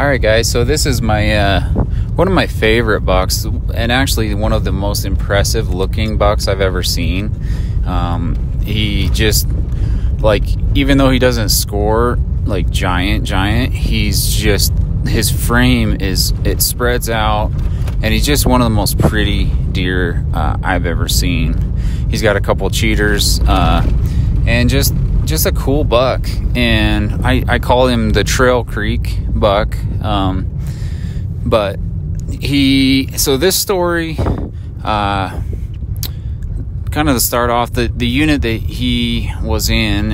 Alright guys, so this is my one of my favorite bucks, and actually one of the most impressive looking bucks I've ever seen. He just, like, even though he doesn't score like giant, he's just, his frame it spreads out, and he's just one of the most pretty deer I've ever seen. He's got a couple cheaters, and just a cool buck, and I call him the Trail Creek buck. But so this story, kind of to start off, the unit that he was in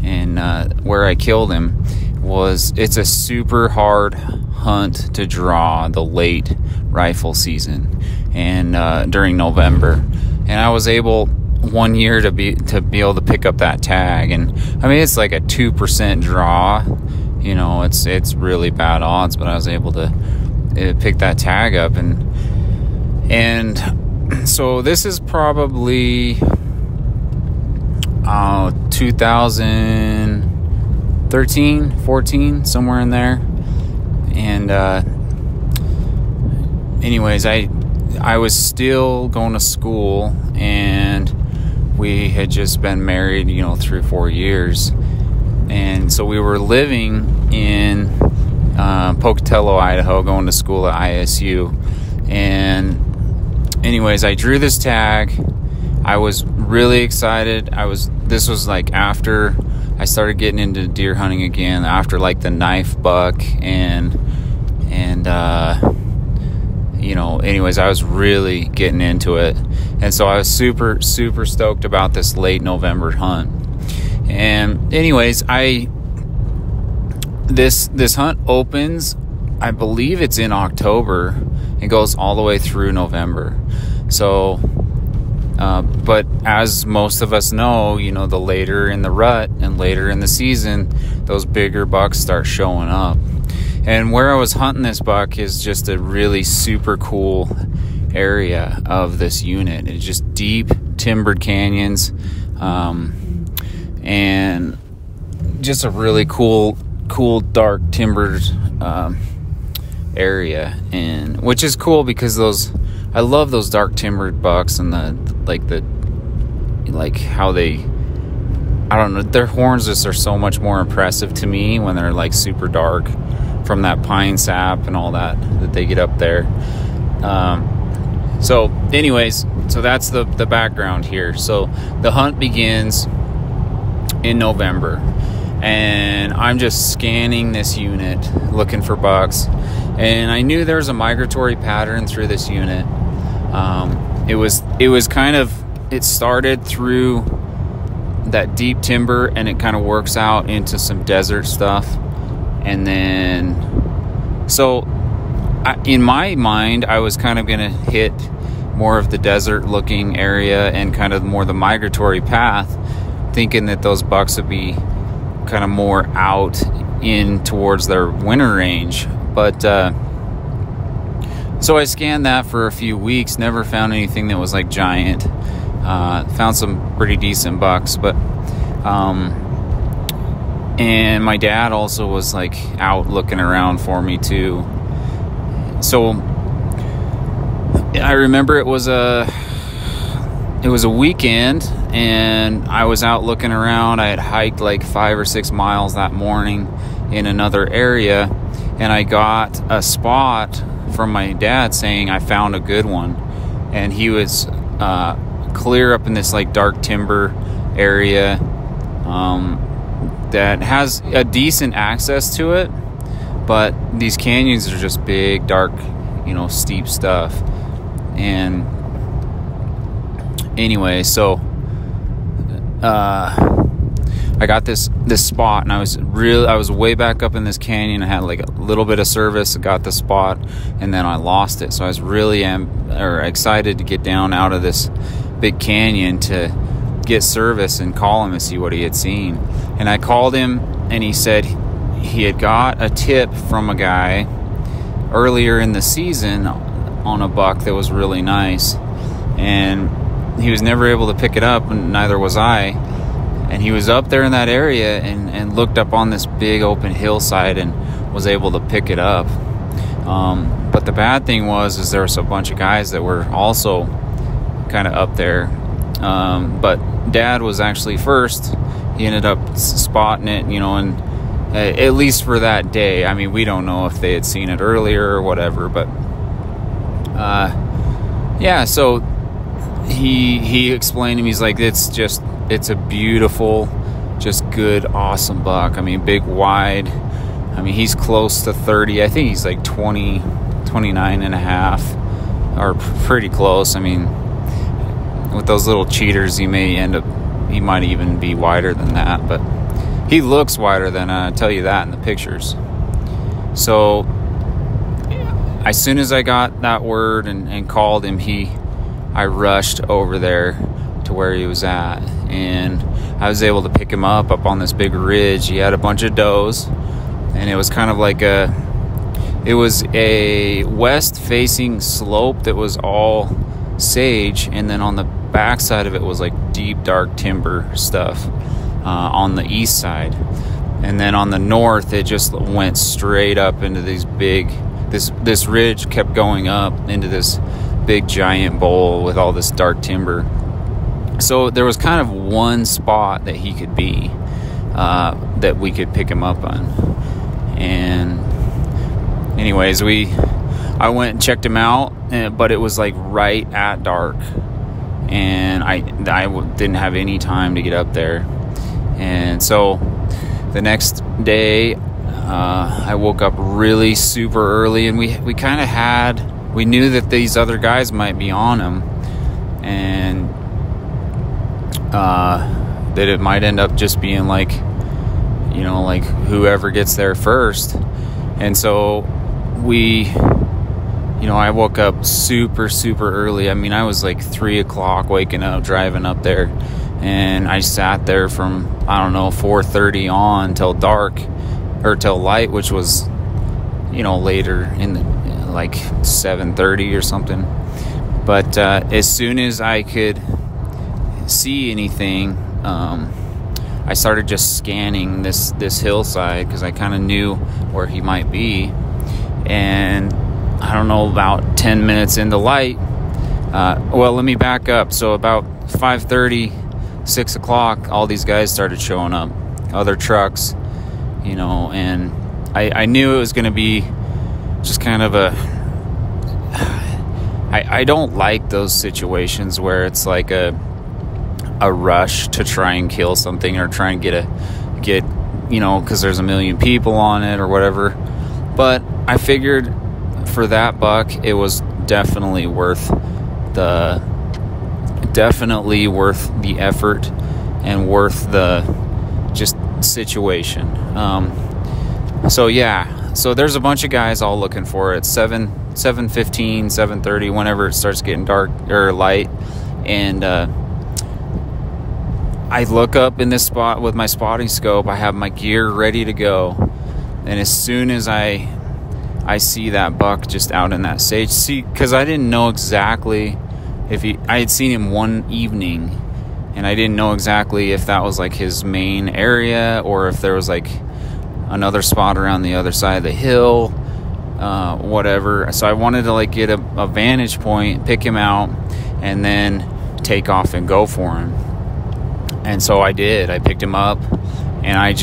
and where I killed him it's a super hard hunt to draw the late rifle season, and during November, and I was able one year to be able to pick up that tag, and I mean, it's like a 2% draw, you know, it's really bad odds, but I was able to pick that tag up, and so this is probably 2013, 14, somewhere in there, and anyways, I was still going to school, and we had just been married, you know, 3 or 4 years. And so we were living in Pocatello, Idaho, going to school at ISU. And anyways, I drew this tag. I was really excited. This was like after I started getting into deer hunting again, after like the knife buck, and you know, anyways, I was really getting into it, and so I was super stoked about this late November hunt. And anyways, this hunt opens, I believe it's in October. It goes all the way through November. So but as most of us know, you know, the later in the rut and later in the season, those bigger bucks start showing up. And where I was hunting this buck is just a really super cool area of this unit. It's just deep timbered canyons, and just a really cool dark timbered area, and which is cool because I love those dark timbered bucks, and like how they, I don't know, their horns just are so much more impressive to me when they're like super dark from that pine sap and all that they get up there. So anyways, so that's the background here. So the hunt begins in November, and I'm just scanning this unit looking for bucks, and I knew there was a migratory pattern through this unit. It was kind of, it started through that deep timber, and it kind of works out into some desert stuff. And then, so in my mind, I was kind of going to hit more of the desert looking area and kind of more the migratory path, thinking that those bucks would be kind of more out in towards their winter range. But so I scanned that for a few weeks, never found anything that was like giant. Found some pretty decent bucks, but and my dad also was like out looking around for me too. So I remember it was a weekend, and I was out looking around. I had hiked like 5 or 6 miles that morning in another area, and I got a spot from my dad saying I found a good one, and he was clear up in this like dark timber area that has a decent access to it, but these canyons are just big, dark, you know, steep stuff. And anyway, so I got this spot, and I was way back up in this canyon. I had like a little bit of service, got the spot, and then I lost it. So I was really excited to get down out of this big canyon to get service and call him and see what he had seen. And I called him, and he said he had got a tip from a guy earlier in the season on a buck that was really nice, and he was never able to pick it up, and neither was I. And he was up there in that area and looked up on this big open hillside and was able to pick it up. But the bad thing is there was a bunch of guys that were also kind of up there. But Dad was actually first. He ended up spotting it, you know, and at least for that day. I mean, we don't know if they had seen it earlier or whatever, but yeah, so he explained to me, he's like, it's a beautiful, just good, awesome buck. I mean, big, wide. I mean, he's close to 30. I think he's like 20, 29 and a half, or pretty close. I mean, with those little cheaters, he might even be wider than that, but he looks wider than I tell you that in the pictures. So as soon as I got that word and called him, I rushed over there to where he was at, and I was able to pick him up on this big ridge. He had a bunch of does, and it was kind of like it was a west-facing slope that was all sage, and then on the back side of it was like deep, dark timber stuff on the east side. And then on the north, it just went straight up into these big, this ridge kept going up into this big giant bowl with all this dark timber. So there was kind of one spot that he could be, that we could pick him up on. And anyways, I went and checked him out, but it was like right at dark, and I didn't have any time to get up there. And so the next day, I woke up really super early, and we kind of we knew that these other guys might be on him, and that it might end up just being like, you know, like whoever gets there first. And so I woke up super, super early. I mean, I was like 3 o'clock waking up, driving up there, and I sat there from, I don't know, 4:30 on till dark, or till light, which was, you know, later in the, like 7:30 or something. But as soon as I could see anything, I started just scanning this hillside, because I kind of knew where he might be. And I don't know, about 10 minutes into light, well, let me back up. So about 5:30, 6 o'clock, all these guys started showing up, other trucks, you know, and I knew it was going to be just kind of I don't like those situations where it's like a rush to try and kill something, or try and get you know, because there's a million people on it or whatever. But I figured for that buck, it was definitely worth the effort, and worth the just situation. So yeah, so there's a bunch of guys all looking for it. 7:15, 7:30, whenever it starts getting dark or light, and I look up in this spot with my spotting scope. I have my gear ready to go, and as soon as I see that buck just out in that sage, because I didn't know exactly if I had seen him one evening, and I didn't know exactly if that was like his main area, or if there was like another spot around the other side of the hill, whatever. So I wanted to like get a vantage point, pick him out, and then take off and go for him. And so I did. I picked him up, and I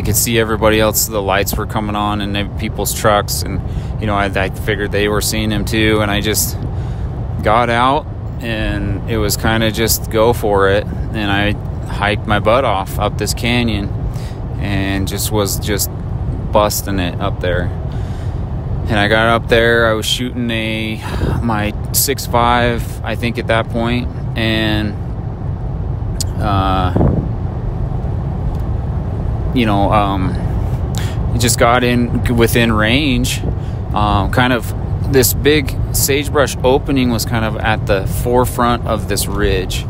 could see everybody else. The lights were coming on, and people's trucks, and you know, I figured they were seeing him too. And I just got out, and it was kind of just go for it. And I hiked my butt off up this canyon, and was busting it up there. And I got up there. I was shooting my 6.5, I think, at that point, and just got within range. Kind of this big sagebrush opening was kind of at the forefront of this ridge,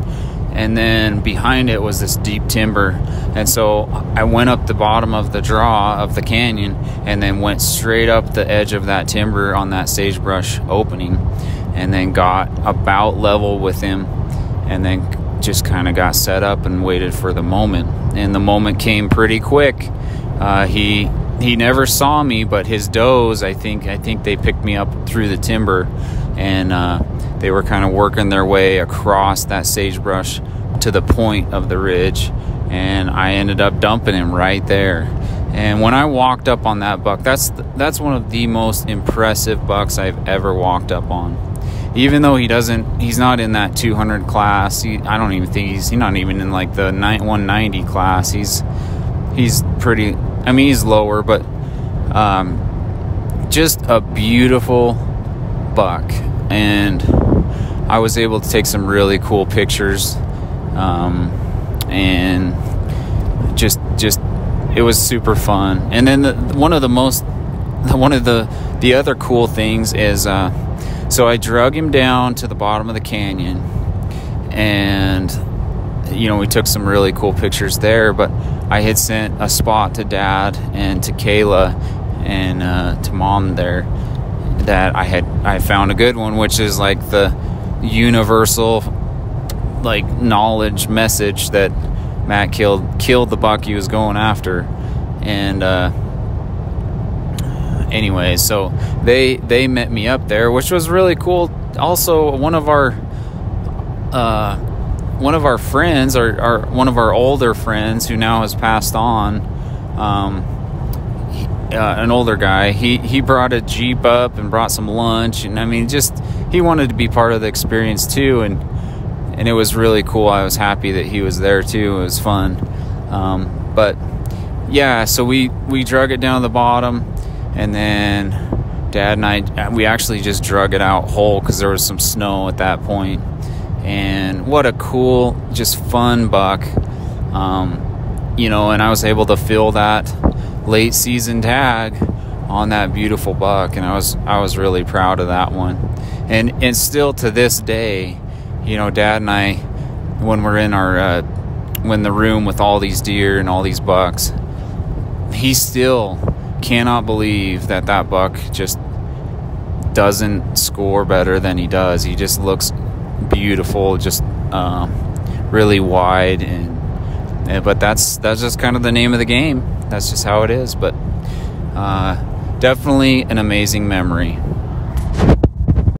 and then behind it was this deep timber. And so I went up the bottom of the draw of the canyon, and then went straight up the edge of that timber on that sagebrush opening, and then got about level with him, and then just kind of got set up and waited for the moment. And the moment came pretty quick. He he never saw me, but his does, I think they picked me up through the timber, and they were kind of working their way across that sagebrush to the point of the ridge, and I ended up dumping him right there. And when I walked up on that buck, that's one of the most impressive bucks I've ever walked up on. Even though he's not in that 200 class. I don't even think he's not even in like the 190 class. He's pretty, I mean, he's lower, but just a beautiful buck. And I was able to take some really cool pictures, and just it was super fun. And then one of the other cool things is, so I drug him down to the bottom of the canyon, and we took some really cool pictures there. But I had sent a spot to Dad and to Kayla and to Mom there that I found a good one, which is like the universal like knowledge message that Matt killed the buck he was going after. And anyway, so they met me up there, which was really cool. Also, one of our friends, or one of our older friends who now has passed on, an older guy, he brought a Jeep up and brought some lunch, and I mean, just he wanted to be part of the experience too, and it was really cool. I was happy that he was there too. It was fun. But yeah, so we drug it down to the bottom, and then Dad and we actually just drug it out whole because there was some snow at that point. And what a cool, just fun buck. And I was able to fill that late season tag on that beautiful buck, and I was really proud of that one. And still to this day, Dad and I, when we're in our when the room with all these deer and all these bucks, he still cannot believe that buck just doesn't score better than he does. He just looks beautiful, just really wide, but that's just kind of the name of the game. That's just how it is. But definitely an amazing memory.